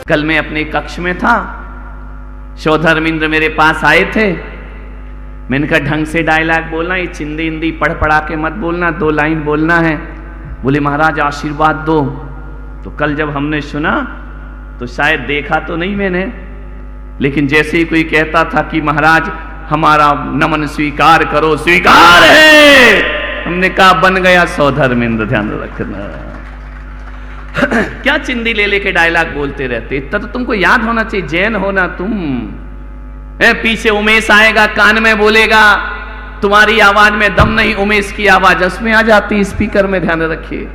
कल मैं अपने कक्ष में था, सौधर्मेंद्र मेरे पास आए थे। मैंने कहा ढंग से डायलॉग बोलना, ये चिंदी हिंदी पढ़ पढ़ा के मत बोलना, 2 लाइन बोलना है। बोले महाराज आशीर्वाद दो। तो कल जब हमने सुना तो शायद देखा तो नहीं मैंने, लेकिन जैसे ही कोई कहता था कि महाराज हमारा नमन स्वीकार करो, स्वीकार है, हमने कहा बन गया सौधर्मेंद्र। ध्यान रखना क्या चिंदी ले लेके डायलॉग बोलते रहते, इतना तो तुमको याद होना चाहिए। जैन होना तुम, पीछे उमेश आएगा कान में बोलेगा, तुम्हारी आवाज में दम नहीं, उमेश की आवाज उसमें आ जाती स्पीकर में। ध्यान रखिए,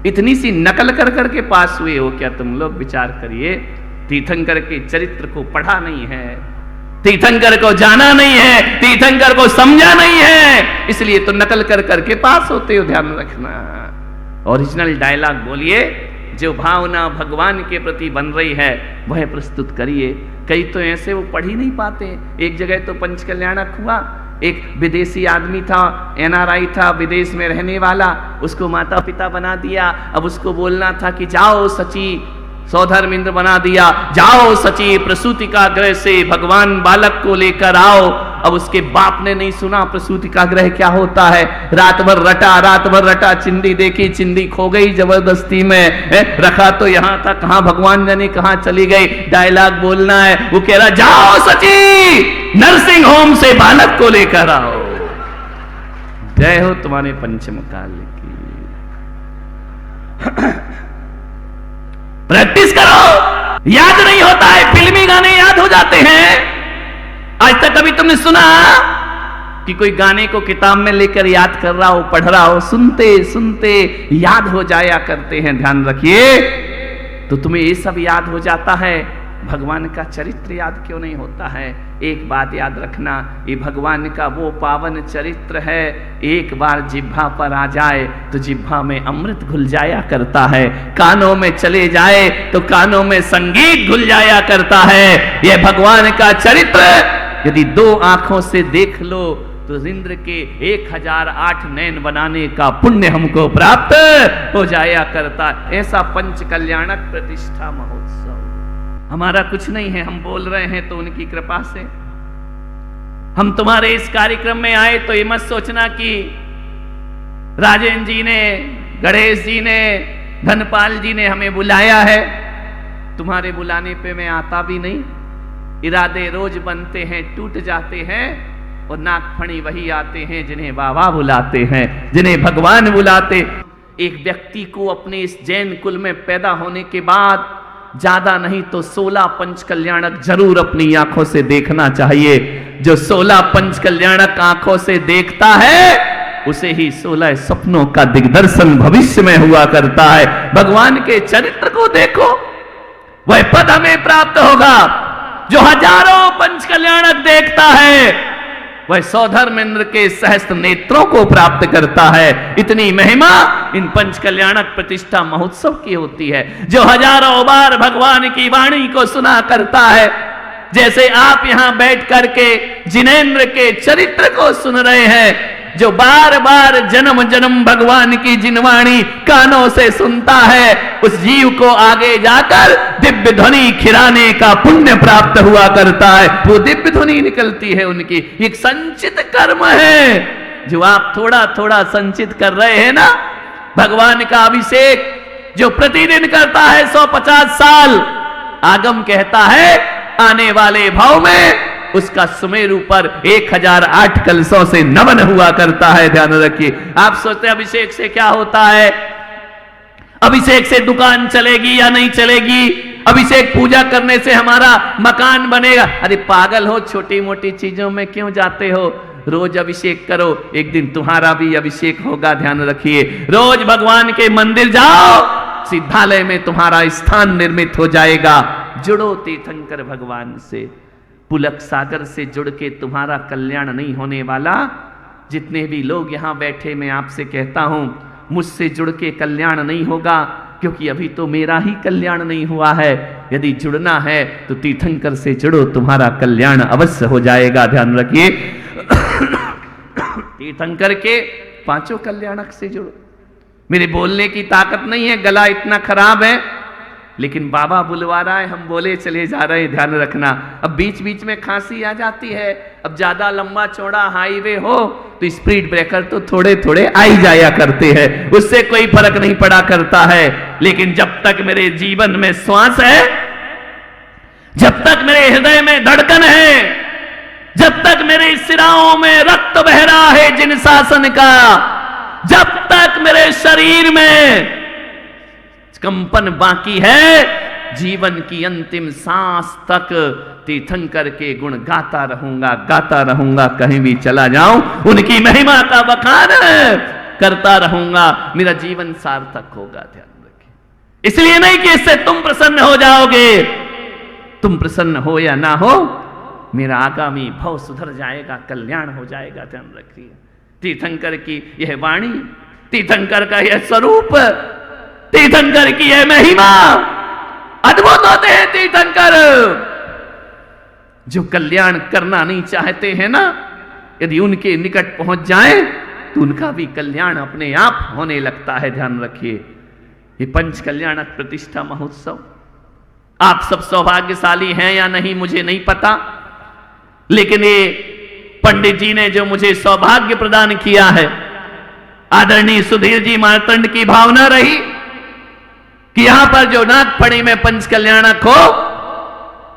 इतनी सी नकल कर करके पास हुए हो क्या तुम लोग? विचार करिए, तीर्थंकर के चरित्र को पढ़ा नहीं है, तीर्थंकर को जाना नहीं है, तीर्थंकर को समझा नहीं है, इसलिए तो नकल कर करके पास होते हो। ध्यान रखना, ओरिजिनल डायलॉग बोलिए, जो भावना भगवान के प्रति बन रही है वह प्रस्तुत करिए। कई तो ऐसे वो पढ़ ही नहीं पाते। एक जगह तो पंचकल्याणक हुआ, एक विदेशी आदमी था, NRI था, विदेश में रहने वाला, उसको माता पिता बना दिया। अब उसको बोलना था कि जाओ सची, सौधर्मेंद्र बना दिया, जाओ सची प्रसूति का ग्रह से भगवान बालक को लेकर आओ। अब उसके बाप ने नहीं सुना प्रसूति का ग्रह क्या होता है। रात भर रटा, चिंदी देखी, चिंदी खो गई जबरदस्ती में, रखा तो यहां था, कहां भगवान जाने कहां चली गई। डायलॉग बोलना है, वो कह रहा जाओ सची नर्सिंग होम से बालक को लेकर आओ। जय हो तुम्हारे पंचम काल की। प्रैक्टिस करो, याद नहीं होता है, फिल्मी गाने याद हो जाते हैं। आज तक कभी तुमने सुना कि कोई गाने को किताब में लेकर याद कर रहा हो, पढ़ रहा हो? सुनते सुनते याद हो जाया करते हैं। ध्यान रखिए, तो तुम्हें ये सब याद हो जाता है, भगवान का चरित्र याद क्यों नहीं होता है? एक बात याद रखना, ये भगवान का वो पावन चरित्र है, एक बार जिह्वा पर आ जाए तो जिह्वा में अमृत घुल जाया करता है, कानों में चले जाए तो कानों में संगीत घुल जाया करता है। ये भगवान का चरित्र यदि 2 आंखों से देख लो तो इंद्र के 1008 नयन बनाने का पुण्य हमको प्राप्त हो जाया करता। ऐसा पंच कल्याणक प्रतिष्ठा महोत्सव हमारा कुछ नहीं है, हम बोल रहे हैं तो उनकी कृपा से। हम तुम्हारे इस कार्यक्रम में आए तो ये मत सोचना कि राजेंद्र जी ने, गणेश जी ने, धनपाल जी ने हमें बुलाया है। तुम्हारे बुलाने पे मैं आता भी नहीं। इरादे रोज बनते हैं, टूट जाते हैं, और नागफणी वही आते हैं जिन्हें बाबा बुलाते हैं, जिन्हें भगवान बुलाते। एक व्यक्ति को अपने इस जैन कुल में पैदा होने के बाद ज्यादा नहीं तो 16 पंच कल्याणक जरूर अपनी आंखों से देखना चाहिए। जो 16 पंच कल्याणक आंखों से देखता है उसे ही 16 सपनों का दिग्दर्शन भविष्य में हुआ करता है। भगवान के चरित्र को देखो, वह पद हमें प्राप्त होगा। जो हजारों पंच कल्याणक देखता है वह सौधर्मेंद्र के सहस्त्र नेत्रों को प्राप्त करता है। इतनी महिमा इन पंच कल्याणक प्रतिष्ठा महोत्सव की होती है। जो हजारों बार भगवान की वाणी को सुना करता है, जैसे आप यहां बैठ करके जिनेंद्र के चरित्र को सुन रहे हैं, जो बार बार जन्म जन्म भगवान की जिनवाणी कानों से सुनता है, उस जीव को आगे जाकर दिव्य ध्वनि खिलाने का पुण्य प्राप्त हुआ करता है। वो दिव्य ध्वनि निकलती है उनकी, एक संचित कर्म है जो आप थोड़ा थोड़ा संचित कर रहे हैं ना। भगवान का अभिषेक जो प्रतिदिन करता है 150 साल, आगम कहता है आने वाले भाव में उसका सुमेरु पर 1008 कलशों से नमन हुआ करता है। ध्यान रखिए। आप सोचते हैं अभिषेक से क्या होता है, अभिषेक से दुकान चलेगी या नहीं चलेगी, अभिषेक पूजा करने से हमारा मकान बनेगा। अरे पागल हो, छोटी मोटी चीजों में क्यों जाते हो? रोज अभिषेक करो, एक दिन तुम्हारा भी अभिषेक होगा। ध्यान रखिए, रोज भगवान के मंदिर जाओ, सिद्धालय में तुम्हारा स्थान निर्मित हो जाएगा। जुड़ो तीर्थंकर भगवान से, पुलक सागर से जुड़ के तुम्हारा कल्याण नहीं होने वाला। जितने भी लोग यहां बैठे, मैं आपसे कहता हूं, मुझसे जुड़ के कल्याण नहीं होगा, क्योंकि अभी तो मेरा ही कल्याण नहीं हुआ है। यदि जुड़ना है तो तीर्थंकर से जुड़ो, तुम्हारा कल्याण अवश्य हो जाएगा। ध्यान रखिए, तीर्थंकर के 5 कल्याणक से जुड़ो। मेरे बोलने की ताकत नहीं है, गला इतना खराब है, लेकिन बाबा बुलवा रहा है, हम बोले चले जा रहे हैं, ध्यान रखना। अब बीच बीच में खांसी आ जाती है, अब ज्यादा लंबा चौड़ा हाईवे हो तो स्पीड ब्रेकर तो थोड़े थोड़े आई जाया करते हैं, उससे कोई फर्क नहीं पड़ा करता है। लेकिन जब तक मेरे जीवन में श्वास है, जब तक मेरे हृदय में धड़कन है, जब तक मेरे सिराओं में रक्त बह रहा है जिन शासन का, जब तक मेरे शरीर में कंपन बाकी है, जीवन की अंतिम सांस तक तीर्थंकर के गुण गाता रहूंगा, कहीं भी चला जाऊं उनकी महिमा का बखान करता रहूंगा, मेरा जीवन सार्थक होगा। ध्यान रखिए, इसलिए नहीं कि इससे तुम प्रसन्न हो जाओगे, तुम प्रसन्न हो या ना हो, मेरा आगामी भव सुधर जाएगा, कल्याण हो जाएगा। ध्यान रखिए, तीर्थंकर की यह वाणी, तीर्थंकर का यह स्वरूप, तीर्थंकर की यह महिमा, अद्भुत होते हैं तीर्थंकर। जो कल्याण करना नहीं चाहते हैं ना, यदि उनके निकट पहुंच जाए तो उनका भी कल्याण अपने आप होने लगता है। ध्यान रखिए, ये पंच कल्याणक प्रतिष्ठा महोत्सव, आप सब सौभाग्यशाली हैं या नहीं मुझे नहीं पता, लेकिन ये पंडित जी ने जो मुझे सौभाग्य प्रदान किया है, आदरणीय सुधीर जी मार्तंड की भावना रही कि यहां पर जो नागफणी में पंच कल्याणक हो,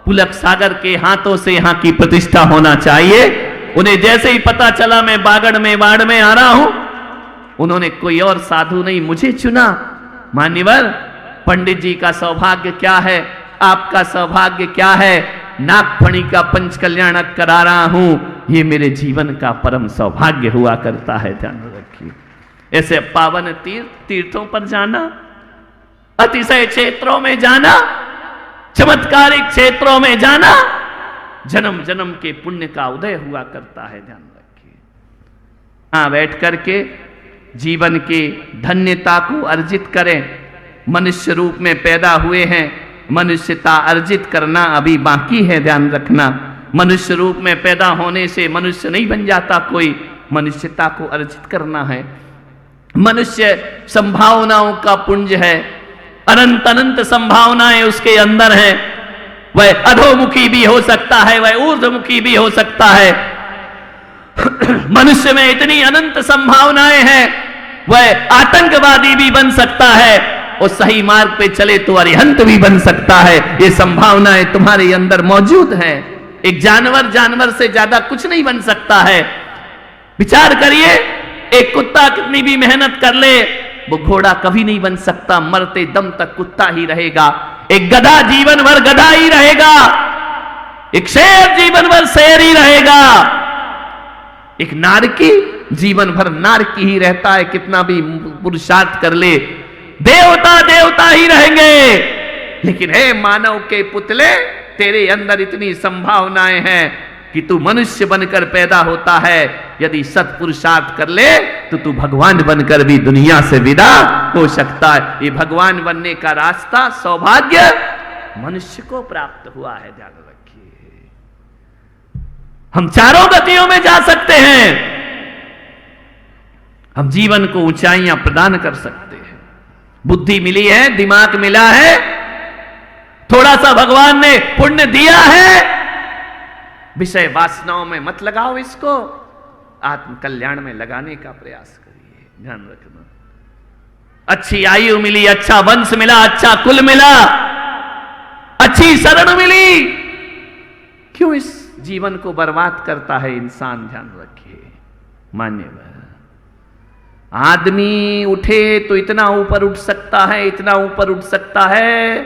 पुलक सागर के हाथों से यहां की प्रतिष्ठा होना चाहिए। उन्हें जैसे ही पता चला मैं बागड़ में वाड़ में आ रहा हूं, उन्होंने कोई और साधु नहीं मुझे चुना। मान्यवर, पंडित जी का सौभाग्य क्या है, आपका सौभाग्य क्या है, नागफणी का पंच कल्याणक करा रहा हूं, ये मेरे जीवन का परम सौभाग्य हुआ करता है। ध्यान रखिए, ऐसे पावन तीर्थों पर जाना, अतिशय क्षेत्रों में जाना, चमत्कारिक क्षेत्रों में जाना, जन्म जन्म के पुण्य का उदय हुआ करता है। ध्यान रखिए, यहां बैठ करके जीवन की धन्यता को अर्जित करें। मनुष्य रूप में पैदा हुए हैं, मनुष्यता अर्जित करना अभी बाकी है। ध्यान रखना, मनुष्य रूप में पैदा होने से मनुष्य नहीं बन जाता कोई, मनुष्यता को अर्जित करना है। मनुष्य संभावनाओं का पुंज है, अनंत अनंत संभावनाएं उसके अंदर हैं। वह अधोमुखी भी हो सकता है, वह ऊर्ध्वमुखी भी हो सकता है। मनुष्य में इतनी अनंत संभावनाएं हैं, वह आतंकवादी भी बन सकता है, और सही मार्ग पे चले तो अरिहंत भी बन सकता है। ये संभावनाएं तुम्हारे अंदर मौजूद हैं। एक जानवर से ज्यादा कुछ नहीं बन सकता है। विचार करिए, एक कुत्ता कितनी भी मेहनत कर ले, वो घोड़ा कभी नहीं बन सकता, मरते दम तक कुत्ता ही रहेगा। एक गधा जीवन भर गधा ही रहेगा, एक शेर जीवन भर शेर ही रहेगा, एक नारकी जीवन भर नारकी ही रहता है, कितना भी पुरुषार्थ कर ले, देवता देवता ही रहेंगे। लेकिन हे मानव के पुतले, तेरे अंदर इतनी संभावनाएं हैं कि तू मनुष्य बनकर पैदा होता है। यदि सत्पुरुषार्थ कर ले तो तू भगवान बनकर भी दुनिया से विदा हो सकता है। ये भगवान बनने का रास्ता, सौभाग्य मनुष्य को प्राप्त हुआ है। ध्यान रखिए, हम चारों गतियों में जा सकते हैं, हम जीवन को ऊंचाइयां प्रदान कर सकते हैं। बुद्धि मिली है, दिमाग मिला है, थोड़ा सा भगवान ने पुण्य दिया है, विषय वासनाओं में मत लगाओ, इसको आत्म कल्याण में लगाने का प्रयास करिए। ध्यान रखना, अच्छी आयु मिली, अच्छा वंश मिला, अच्छा कुल मिला, अच्छी शरण मिली, क्यों इस जीवन को बर्बाद करता है इंसान? ध्यान रखिए मान्यवर, आदमी उठे तो इतना ऊपर उठ सकता है, इतना ऊपर उठ सकता है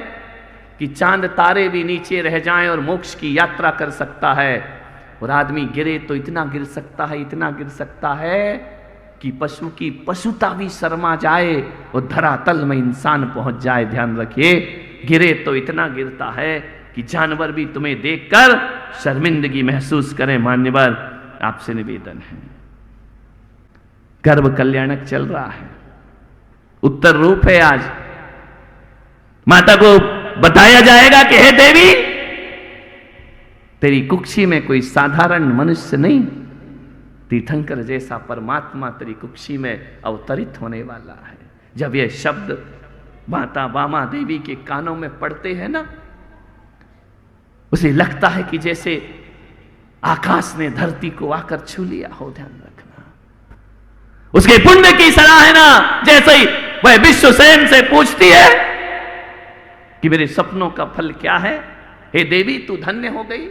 कि चांद तारे भी नीचे रह जाएं और मोक्ष की यात्रा कर सकता है। और आदमी गिरे तो इतना गिर सकता है, इतना गिर सकता है कि पशु की पशुता भी शर्मा जाए और धरातल में इंसान पहुंच जाए। ध्यान रखिए, गिरे तो इतना गिरता है कि जानवर भी तुम्हें देखकर शर्मिंदगी महसूस करें। मान्यवर, आपसे निवेदन है, गर्भ कल्याणक चल रहा है, उत्तर रूप है। आज माता को बताया जाएगा कि हे देवी, तेरी कुक्षी में कोई साधारण मनुष्य नहीं, तीर्थंकर जैसा परमात्मा तेरी कुक्षी में अवतरित होने वाला है। जब यह शब्द माता वामा देवी के कानों में पड़ते हैं ना, उसे लगता है कि जैसे आकाश ने धरती को आकर छू लिया हो। ध्यान रखना, उसके पुण्य की सराहना जैसे ही वह विश्वसेन से पूछती है कि मेरे सपनों का फल क्या है, हे देवी तू धन्य हो गई,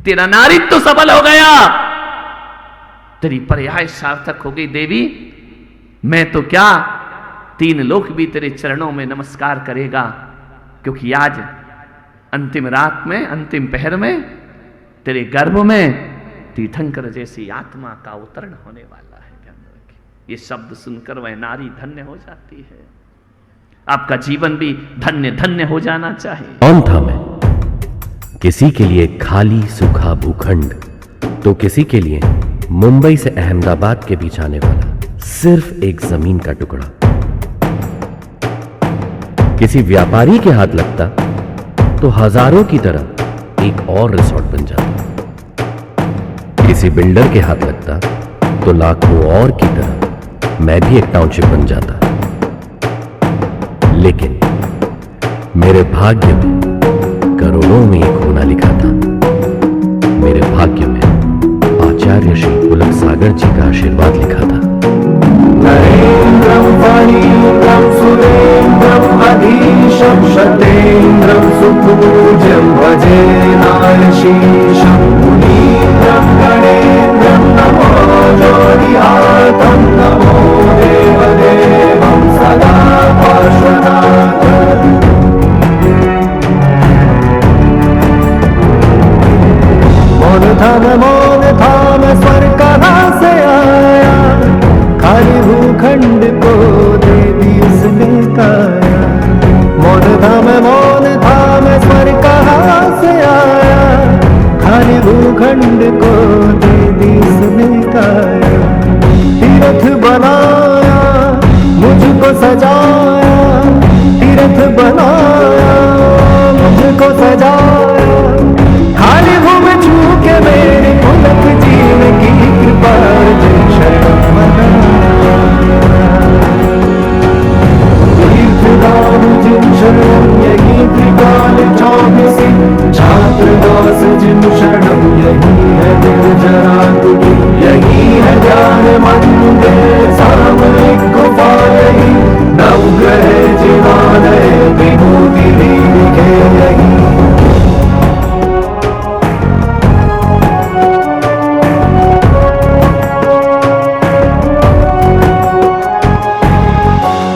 तेरा नारित्व सफल हो गया, तेरी पर्याय सार्थक हो गई देवी, मैं तो क्या 3 लोक भी तेरे चरणों में नमस्कार करेगा, क्योंकि आज अंतिम रात में, अंतिम पहर में तेरे गर्भ में तीर्थंकर जैसी आत्मा का अवतरण होने वाला है। ध्यान रखिए, ये शब्द सुनकर वह नारी धन्य हो जाती है। आपका जीवन भी धन्य धन्य हो जाना चाहिए। कौन था मैं? किसी के लिए खाली सूखा भूखंड, तो किसी के लिए मुंबई से अहमदाबाद के बीच आने वाला सिर्फ एक जमीन का टुकड़ा। किसी व्यापारी के हाथ लगता तो हजारों की तरह एक और रिसोर्ट बन जाता। किसी बिल्डर के हाथ लगता तो लाखों और की तरह मैं भी एक टाउनशिप बन जाता। लेकिन मेरे भाग्य में करोड़ों में एक होना लिखा था। मेरे भाग्य में आचार्य श्री पुलक सागर जी का आशीर्वाद लिखा था। नरेन्द्रं फणीन्द्रं सुरेन्द्रं अधीशं शतेन्द्रं सुपूज्यं भजे नायशीशं मुनीन्द्रं गणेन्द्रं नमो जोनिहातं नमो देवदेवं सदा पार्श्वनाथं। मौन धाम स्वर कहाँ से आया, खाली भूखंड को दे दी उसने काया। मौन धाम स्वर कहाँ से आया, खाली भूखंड को दे दी उसने काया। तीर्थ बनाया मुझको सजाया, तीर्थ बनाया मुझको सजाया, खाली भूमि छू के मेरे पुलक जीव की कृपा जय शरण मनाया। तीर्थधाम जिन शरणं यही त्रिकाल चौकसी, छात्र दास जिन शरणं यही है निर्जरा तुझी, यही है ज्ञान मंदिर सामरिक गुफा यही, नवग्रह जिनालय विभूति लिखे यही।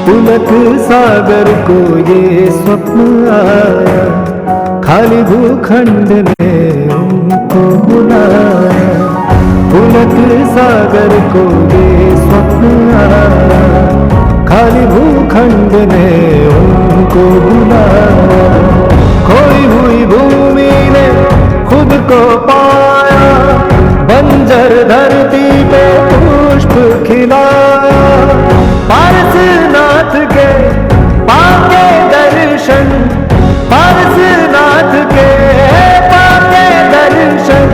पुलक सागर को ये स्वप्न आया, खाली भूखंड ने उनको बुलाया। पुलक सागर को ये स्वप्न आया, खाली भूखंड ने उनको बुलाया। खोई हुई भूमि ने खुद को पाया, बंजर धरती पे पुष्प खिलाया। पारसनाथ के पाके दर्शन, पारसनाथ के पाके दर्शन,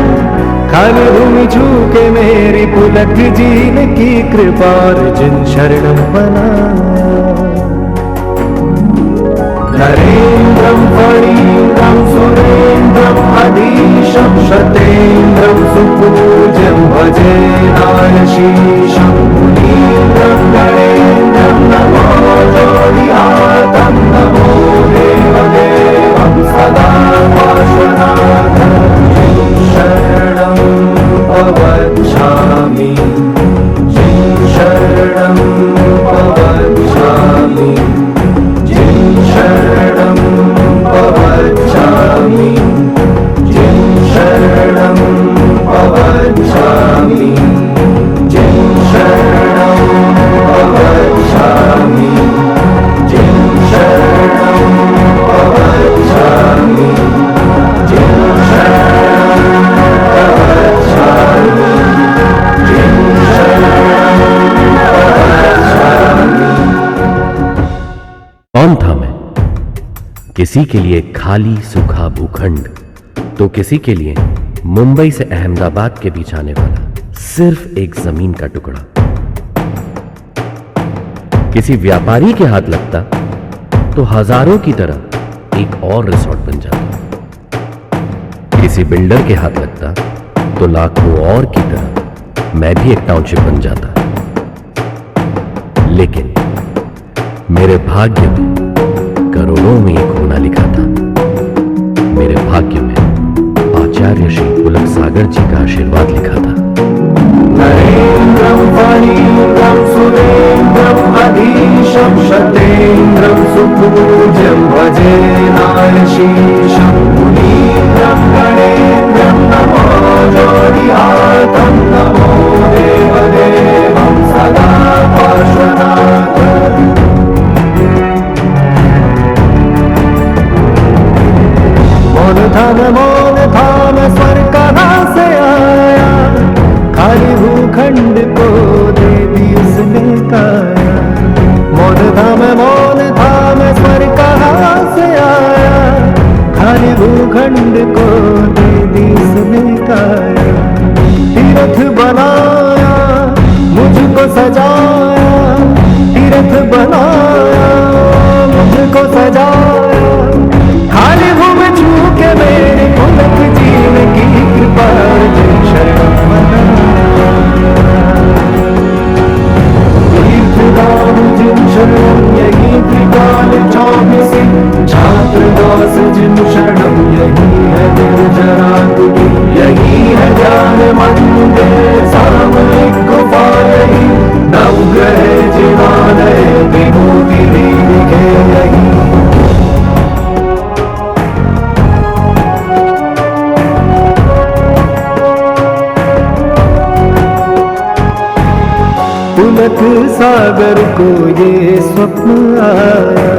खाली भूमि छू के मेरी पुलक जीन की कृपा जिन शरणं बनाया। नरेन्द्रं फणीन्द्रं सुरेन्द्रं अधीशं शतेन्द्रं सुपूज्यं भजे नायशीशं मुनीन्द्रं गणेन्द्रं नमो जोनिहातं नमो देवदेवं सदा पार्श्वनाथं। शरणं प्रवक्ष्यामि, शरणं प्रवक्ष्यामि, शरणं प्रवक्ष्यामि, शरणं प्रवक्ष्यामि, शरणं प्रवक्ष्यामि, शरणं प्रवक्ष्यामि, कौन था मैं? किसी के लिए खाली सूखा भूखंड, तो किसी के लिए मुंबई से अहमदाबाद के बीच आने वाला सिर्फ एक जमीन का टुकड़ा। किसी व्यापारी के हाथ लगता तो हजारों की तरह एक और रिसोर्ट बन जाता। किसी बिल्डर के हाथ लगता तो लाखों और की तरह मैं भी एक टाउनशिप बन जाता। लेकिन मेरे भाग्य में करोड़ों में एक होना लिखा था। मेरे भाग्य में आचार्य श्री पुलक सागर जी का आशीर्वाद लिखा था। नरेन्द्रं फणीन्द्रं सुरेन्द्रं अधीशं शतेन्द्रं सुपूज्यं भजे नायशीशं मुनीन्द्रं गणेन्द्रं नमो जोडिहातं नमो देवदेवं सदा पार्श्वनाथम्। मौन थाम स्वर कहाँ से आया, खाली भूखंड को दे दी उसने काया। मौन थाम स्वर कहाँ से आया, खाली भूखंड को दे दी उसने काया। तीर्थ बनाया मुझको सजाया, तीर्थ बनाया मुझको सजाया। खाली भूमि छू के मेरे पुलक जीव की कृपा जिन शरणं मनाया। तीर्थधाम जिन शरणं यही त्रिकाल चौबीसी, छात्र दास जिन शरणं यही है निर्जरातुकी। यही है ज्ञान मंदिर सामयिक गुफा, यही नवग्रह जिनालय विभूति लिखे यही। पुलक सागर को ये स्वप्न आया,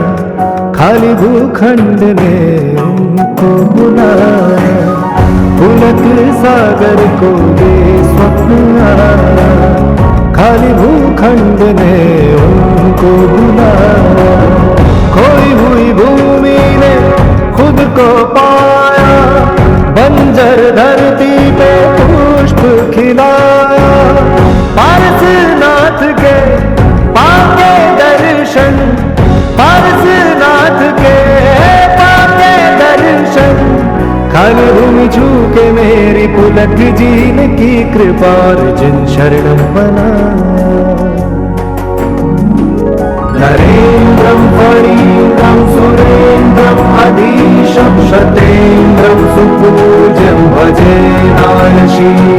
खाली भूखंड ने उनको बुलाया। पुलक सागर को ये स्वप्न आया, खाली भूखंड ने उनको बुलाया। खोई हुई भूमि ने खुद को पाया, बंजर धरती पे पुष्प खिलाया। पारसनाथ के पाके दर्शन, पारसनाथ के पाके दर्शन। खाली भूमि छू के मेरी पुलक जी ने की कृपा जिन शरणं बनाया। नरेन्द्रं फणीन्द्रं सुरेन्द्रं अधीशं शतेन्द्रं सुपूज्यं भजे नायशीशं।